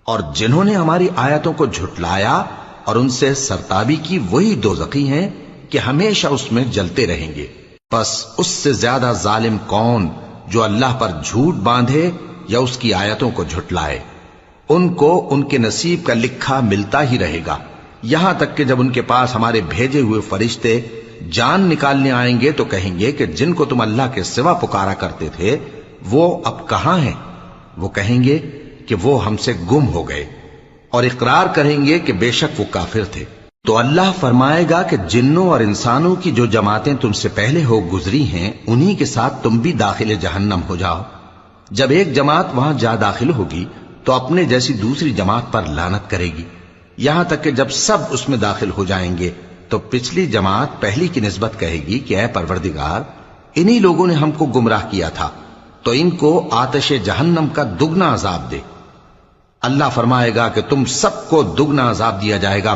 اور جنہوں نے ہماری آیتوں کو جھٹلایا اور ان سے سرتابی کی وہی دوزخی ہیں کہ ہمیشہ اس میں جلتے رہیں گے۔ پس اس سے زیادہ ظالم کون جو اللہ پر جھوٹ باندھے یا اس کی آیتوں کو جھٹلائے؟ ان کو ان کے نصیب کا لکھا ملتا ہی رہے گا، یہاں تک کہ جب ان کے پاس ہمارے بھیجے ہوئے فرشتے جان نکالنے آئیں گے تو کہیں گے کہ جن کو تم اللہ کے سوا پکارا کرتے تھے وہ اب کہاں ہیں؟ وہ کہیں گے کہ وہ ہم سے گم ہو گئے، اور اقرار کریں گے کہ بے شک وہ کافر تھے۔ تو اللہ فرمائے گا کہ جنوں اور انسانوں کی جو جماعتیں تم سے پہلے ہو گزری ہیں انہی کے ساتھ تم بھی داخل جہنم ہو جاؤ۔ جب ایک جماعت وہاں جا داخل ہوگی تو اپنے جیسی دوسری جماعت پر لعنت کرے گی، یہاں تک کہ جب سب اس میں داخل ہو جائیں گے تو پچھلی جماعت پہلی کی نسبت کہے گی کہ اے پروردگار، انہی لوگوں نے ہم کو گمراہ کیا تھا، تو ان کو آتش جہنم کا دگنا عذاب دے۔ اللہ فرمائے گا کہ تم سب کو دگنا عذاب دیا جائے گا